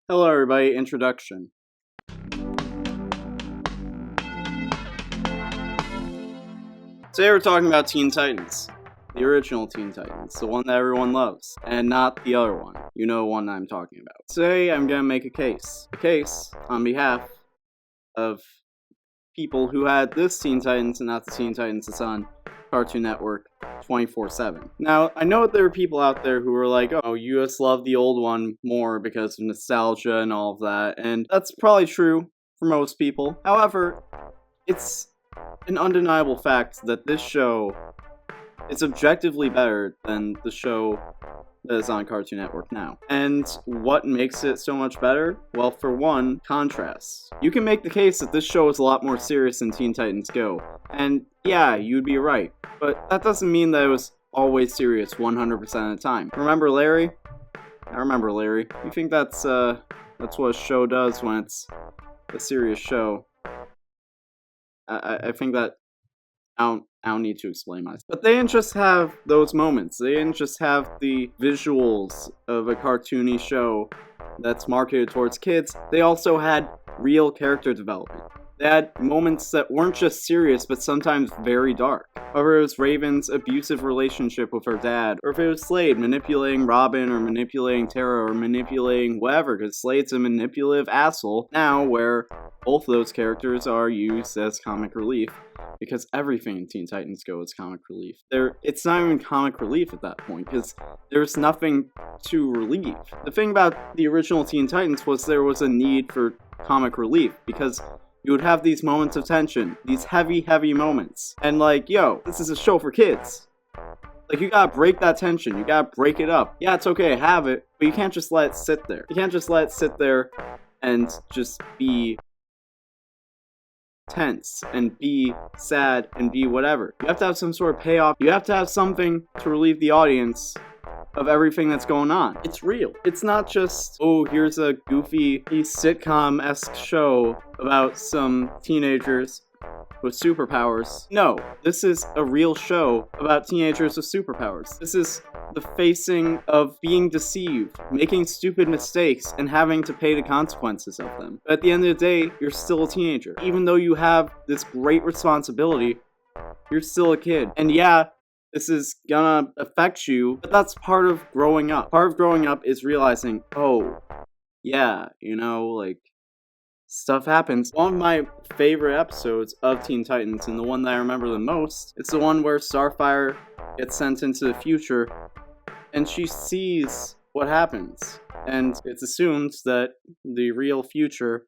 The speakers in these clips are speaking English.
Hello everybody, introduction. Today we're talking about Teen Titans. The original Teen Titans, the one that everyone loves, and not the other one. You know the one I'm talking about. Today I'm gonna make a case. A case on behalf of people who had this Teen Titans and not the Teen Titans that's on Cartoon Network 24/7. Now, I know that there are people out there who are like, oh, you just love the old one more because of nostalgia and all of that, and that's probably true for most people. However, it's an undeniable fact that this show is objectively better than the show that is on Cartoon Network now. And what makes it so much better? Well, for one, contrast. You can make the case that this show is a lot more serious than Teen Titans Go, and yeah, you'd be right. But that doesn't mean that it was always serious 100% of the time. Remember Larry? I remember Larry. You think that's what a show does when it's a serious show? I think that I don't need to explain myself. But they didn't just have those moments. They didn't just have the visuals of a cartoony show that's marketed towards kids. They also had real character development. They had moments that weren't just serious, but sometimes very dark. Whether it was Raven's abusive relationship with her dad, or if it was Slade manipulating Robin, or manipulating Tara, or manipulating whatever, because Slade's a manipulative asshole now, where both of those characters are used as comic relief, because everything in Teen Titans Go is comic relief. It's not even comic relief at that point, because there's nothing to relieve. The thing about the original Teen Titans was there was a need for comic relief, because you would have these moments of tension, these heavy, heavy moments. And like, yo, this is a show for kids. Like, you gotta break that tension, you gotta break it up. Yeah, it's okay to have it, but you can't just let it sit there. You can't just let it sit there and just be tense and be sad and be whatever. You have to have some sort of payoff. You have to have something to relieve the audience of everything that's going on. It's real. It's not just, oh, here's a goofy sitcom-esque show about some teenagers with superpowers. No, this is a real show about teenagers with superpowers. This is the facing of being deceived, making stupid mistakes, and having to pay the consequences of them. But at the end of the day, you're still a teenager. Even though you have this great responsibility, you're still a kid. And yeah, this is gonna affect you, but that's part of growing up. Part of growing up is realizing, oh, yeah, like, stuff happens. One of my favorite episodes of Teen Titans, and the one that I remember the most, it's the one where Starfire gets sent into the future, and she sees what happens. And it's assumed that the real future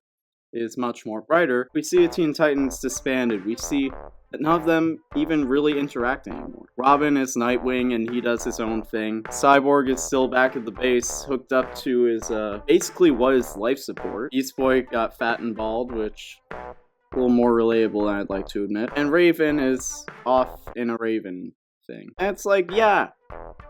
is much more brighter. We see the Teen Titans disbanded. We see that none of them even really interact anymore. Robin is Nightwing and he does his own thing. Cyborg is still back at the base, hooked up to his, basically what is life support. Beast Boy got fat and bald, which a little more relatable than I'd like to admit. And Raven is off in a Raven thing. And it's like, yeah,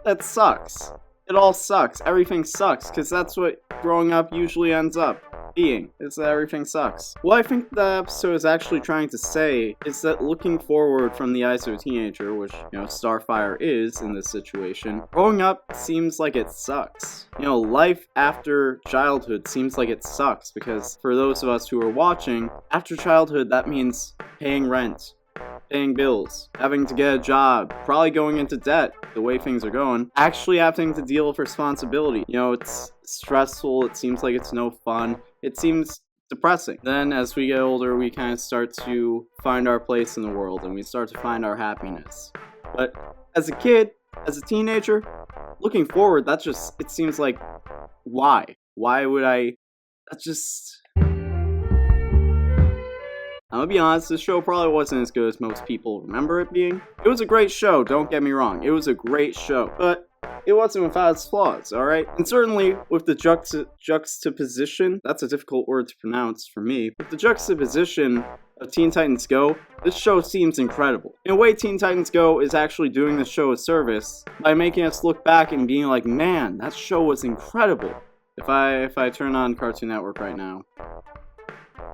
that sucks. It all sucks. Everything sucks, because that's what growing up usually ends up being, is that everything sucks. What I think the episode is actually trying to say is that looking forward from the eyes of a teenager, which, Starfire is in this situation, growing up seems like it sucks. Life after childhood seems like it sucks, because for those of us who are watching, after childhood, that means paying rent, paying bills, having to get a job, probably going into debt the way things are going, actually having to deal with responsibility. It's stressful, it seems like it's no fun, it seems depressing. Then as we get older, we kind of start to find our place in the world and we start to find our happiness. But as a kid, as a teenager, looking forward, it seems like, why? Why would I? That's just... I'm gonna be honest, this show probably wasn't as good as most people remember it being. It was a great show, don't get me wrong. It was a great show, but it wasn't without its flaws, alright? And certainly, with the juxtaposition, that's a difficult word to pronounce for me, with the juxtaposition of Teen Titans Go, this show seems incredible. In a way, Teen Titans Go is actually doing the show a service by making us look back and being like, man, that show was incredible. If I turn on Cartoon Network right now,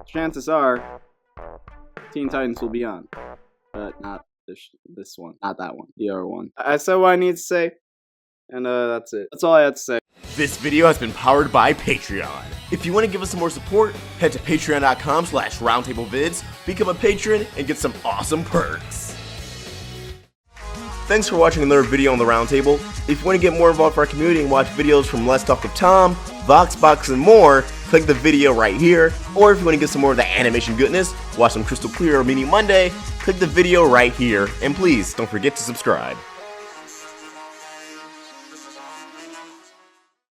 chances are Teen Titans will be on, but not this one, not that one, the other one. I said what I need to say, and that's it. That's all I had to say. This video has been powered by Patreon. If you want to give us some more support, head to patreon.com/roundtablevids, become a patron, and get some awesome perks. Thanks for watching another video on the Roundtable. If you want to get more involved with our community and watch videos from Let's Talk with Tom, Voxbox, and more, click the video right here. Or if you want to get some more of the animation goodness, watch some Crystal Clear or Meaning Monday, click the video right here. And please, don't forget to subscribe.